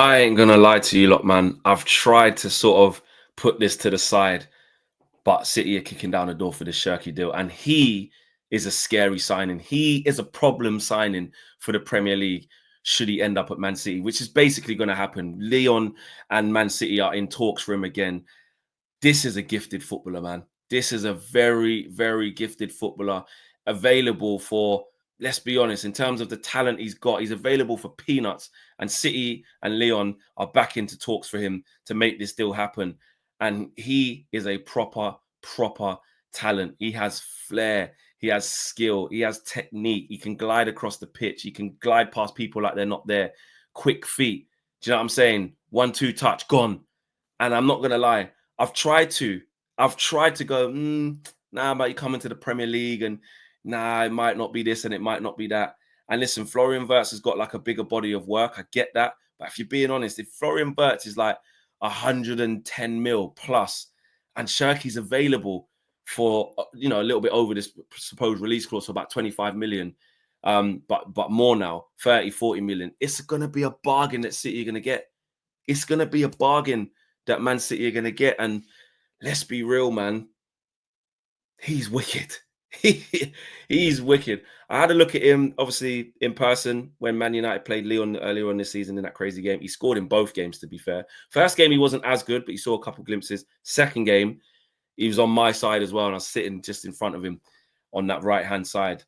I ain't gonna lie to you lot, man. I've tried to sort of put this to the side, but City are kicking down the door for the Cherki deal, and he is a scary signing. He is a problem signing for the Premier League should he end up at Man City, which is basically going to happen. Leon and Man City are in talks for him again. This is a gifted footballer, man. This is a very, very gifted footballer available for, let's be honest, in terms of the talent he's got, he's available for peanuts. And City and Leon are back into talks for him to make this deal happen. And he is a proper talent. He has flair, he has skill, he has technique, he can glide across the pitch, he can glide past people like they're not there. Quick feet. Do you know what I'm saying? 1-2 touch, gone. And I'm not gonna lie, I've tried to. I've tried to go, nah, but you come into the Premier League and nah, it might not be this and it might not be that. And listen, Florian Wirtz has got like a bigger body of work. I get that. But if you're being honest, if Florian Wirtz is like 110 mil plus and Cherki's available for a little bit over this supposed release clause for about 25 million, but more now, 30, 40 million, it's gonna be a bargain that City are gonna get. It's gonna be a bargain that Man City are going to get. And let's be real, man, he's wicked. He's wicked. I had a look at him, obviously, in person when Man United played Lyon earlier on this season in that crazy game. He scored in both games, to be fair. First game, he wasn't as good, but you saw a couple glimpses. Second game, he was on my side as well, and I was sitting just in front of him on that right-hand side,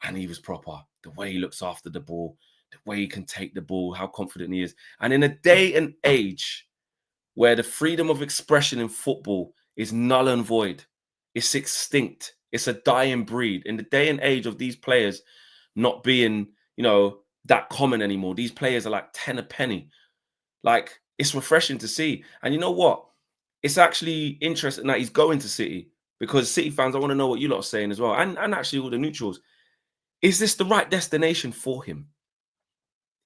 and he was proper. The way he looks after the ball, the way he can take the ball, how confident he is. And in a day and age where the freedom of expression in football is null and void. It's extinct. It's a dying breed. In the day and age of these players not being, that common anymore, these players are like 10 a penny. Like, it's refreshing to see. And you know what? It's actually interesting that he's going to City because City fans, I want to know what you lot are saying as well. And actually all the neutrals. Is this the right destination for him?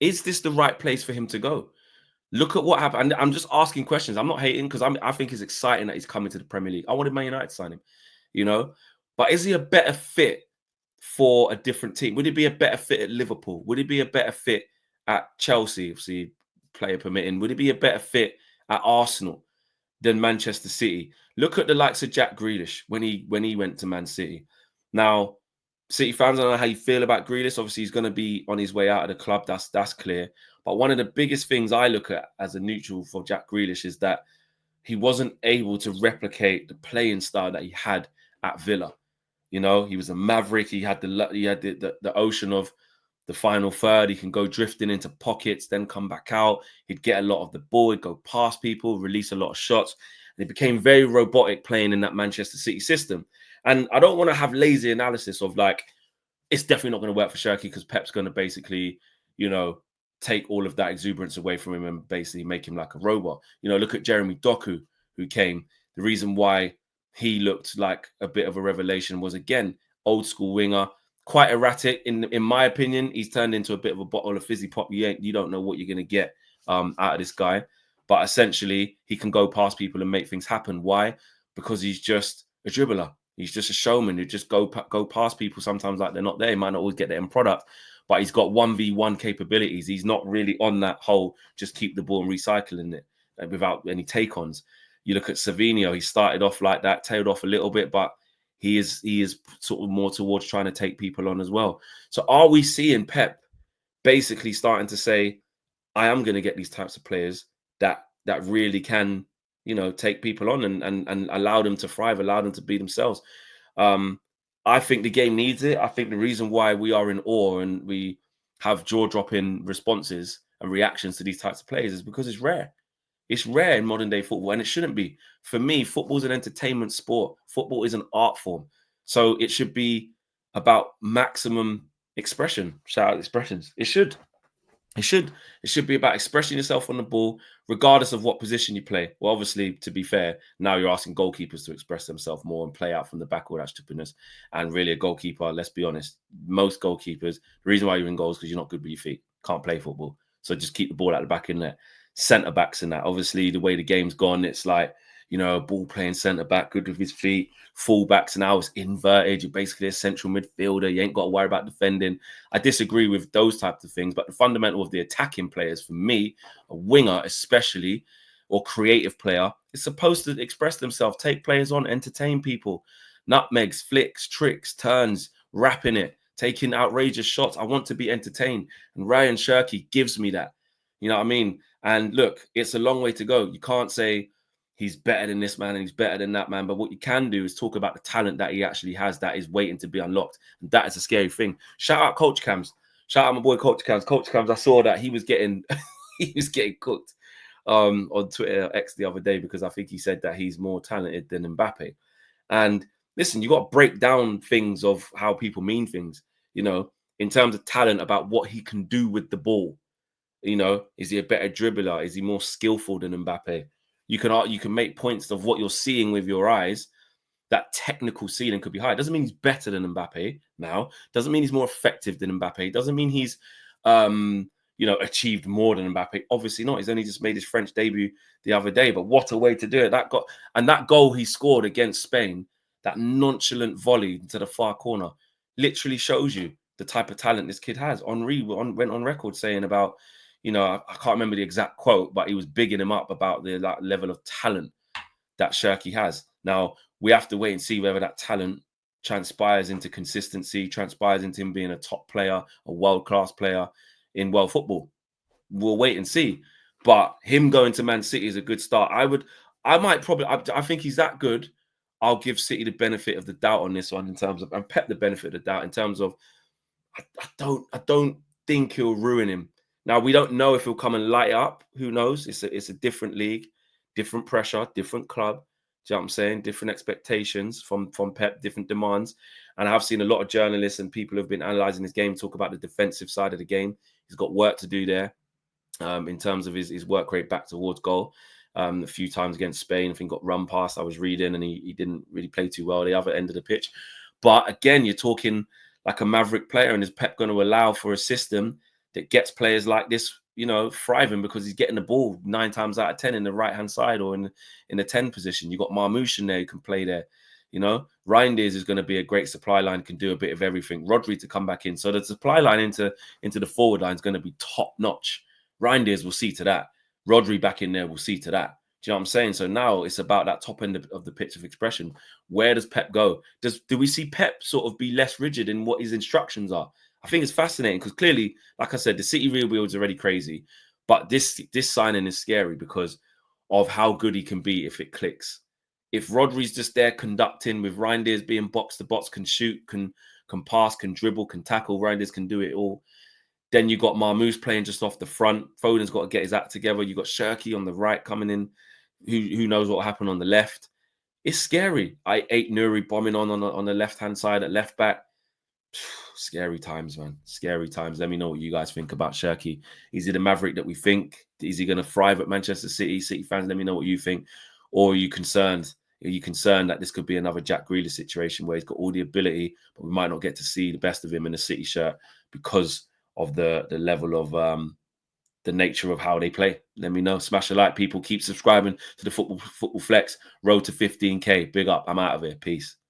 Is this the right place for him to go? Look at what happened. I'm just asking questions. I'm not hating because I think it's exciting that he's coming to the Premier League. I wanted Man United to sign him. But is he a better fit for a different team? Would he be a better fit at Liverpool? Would he be a better fit at Chelsea, obviously, player permitting? Would he be a better fit at Arsenal than Manchester City? Look at the likes of Jack Grealish when he went to Man City. Now, City fans, I don't know how you feel about Grealish. Obviously, he's going to be on his way out of the club. That's clear. But one of the biggest things I look at as a neutral for Jack Grealish is that he wasn't able to replicate the playing style that he had at Villa. He was a maverick. He had the ocean of the final third. He can go drifting into pockets, then come back out. He'd get a lot of the ball. He'd go past people, release a lot of shots. And he became very robotic playing in that Manchester City system. And I don't want to have lazy analysis of like, it's definitely not going to work for Cherki because Pep's going to basically, take all of that exuberance away from him and basically make him like a robot. Look at Jeremy Doku, who came. The reason why he looked like a bit of a revelation was, again, old school winger, quite erratic. In my opinion, he's turned into a bit of a bottle of fizzy pop. You don't know what you're going to get out of this guy. But essentially, he can go past people and make things happen. Why? Because he's just a dribbler. He's just a showman who just go past people sometimes like they're not there. He might not always get the end product, but he's got 1v1 capabilities. He's not really on that whole just keep the ball and recycling it without any take-ons. You look at Savinho, he started off like that, tailed off a little bit, but he is sort of more towards trying to take people on as well. So are we seeing Pep basically starting to say, I am going to get these types of players that really can, take people on and allow them to thrive, allow them to be themselves. I think the game needs it. I think the reason why we are in awe and we have jaw-dropping responses and reactions to these types of players is because it's rare. It's rare in modern day football, and it shouldn't be. For me, football is an entertainment sport. Football is an art form. So it should be about maximum expression. Shout out expressions. It should. It should be about expressing yourself on the ball, regardless of what position you play. Well, obviously, to be fair, now you're asking goalkeepers to express themselves more and play out from the back, all that stupidness. And really, a goalkeeper, let's be honest, most goalkeepers, the reason why you're in goals is because you're not good with your feet, can't play football. So just keep the ball at the back in there. Centre backs in that. Obviously, the way the game's gone, it's like, you know, ball playing centre back, good with his feet. Fullbacks now it's inverted. You're basically a central midfielder. You ain't got to worry about defending. I disagree with those types of things, but the fundamental of the attacking players, for me, a winger especially, or creative player, is supposed to express themselves, take players on, entertain people. Nutmegs, flicks, tricks, turns, rapping it, taking outrageous shots. I want to be entertained. And Ryan Cherki gives me that. You know what I mean? And look, it's a long way to go. You can't say he's better than this man and he's better than that man. But what you can do is talk about the talent that he actually has that is waiting to be unlocked. And that is a scary thing. Shout out Coach Cams. Shout out my boy Coach Cams. Coach Cams, I saw that he was getting he was getting cooked on Twitter X the other day because I think he said that he's more talented than Mbappe. And listen, you got to break down things of how people mean things, you know, in terms of talent about what he can do with the ball. You know, is he a better dribbler? Is he more skillful than Mbappe? You can make points of what you're seeing with your eyes. That technical ceiling could be high. Doesn't mean he's better than Mbappe now. Doesn't mean he's more effective than Mbappe. Doesn't mean he's you know, achieved more than Mbappe. Obviously not. He's only just made his French debut the other day. But what a way to do it. That goal he scored against Spain, that nonchalant volley into the far corner, literally shows you the type of talent this kid has. Henri went on record saying about, you know, I can't remember the exact quote, but he was bigging him up about the level of talent that Cherki has. Now, we have to wait and see whether that talent transpires into consistency, transpires into him being a top player, a world-class player in world football. We'll wait and see. But him going to Man City is a good start. I think he's that good. I'll give City the benefit of the doubt on this one in terms of, and Pep the benefit of the doubt in terms of, I don't think he'll ruin him. Now, we don't know if he'll come and light it up. Who knows? It's a different league, different pressure, different club. Do you know what I'm saying? Different expectations from Pep, different demands. And I've seen a lot of journalists and people who've been analysing his game talk about the defensive side of the game. He's got work to do there in terms of his work rate back towards goal. A few times against Spain, I think got run past. I was reading and he didn't really play too well the other end of the pitch. But again, you're talking like a maverick player, and is Pep going to allow for a system that gets players like this, you know, thriving because he's getting the ball 9 times out of 10 in the right-hand side or in the 10 position. You got Marmoush in there who can play there. You know, Reinders is going to be a great supply line, can do a bit of everything. Rodri to come back in. So the supply line into the forward line is going to be top-notch. Reinders will see to that. Rodri back in there will see to that. Do you know what I'm saying? So now it's about that top end of the pitch of expression. Where does Pep go? Do we see Pep sort of be less rigid in what his instructions are? I think it's fascinating because clearly, like I said, the City rebuild is already crazy. But this signing is scary because of how good he can be if it clicks. If Rodri's just there conducting with Reinders being box to box, can shoot, can pass, can dribble, can tackle, Reinders can do it all. Then you got Marmoush playing just off the front. Foden's got to get his act together. You got Cherki on the right coming in. Who knows what will happen on the left? It's scary. I ate Nuri bombing on the left-hand side at left back. Scary times, man. Scary times. Let me know what you guys think about Cherki. Is he the maverick that we think? Is he going to thrive at Manchester City? City fans, let me know what you think. Or are you concerned? Are you concerned that this could be another Jack Grealish situation where he's got all the ability, but we might not get to see the best of him in a City shirt because of the level of the nature of how they play? Let me know. Smash a like, people. Keep subscribing to the Football Flex. Road to 15K. Big up. I'm out of here. Peace.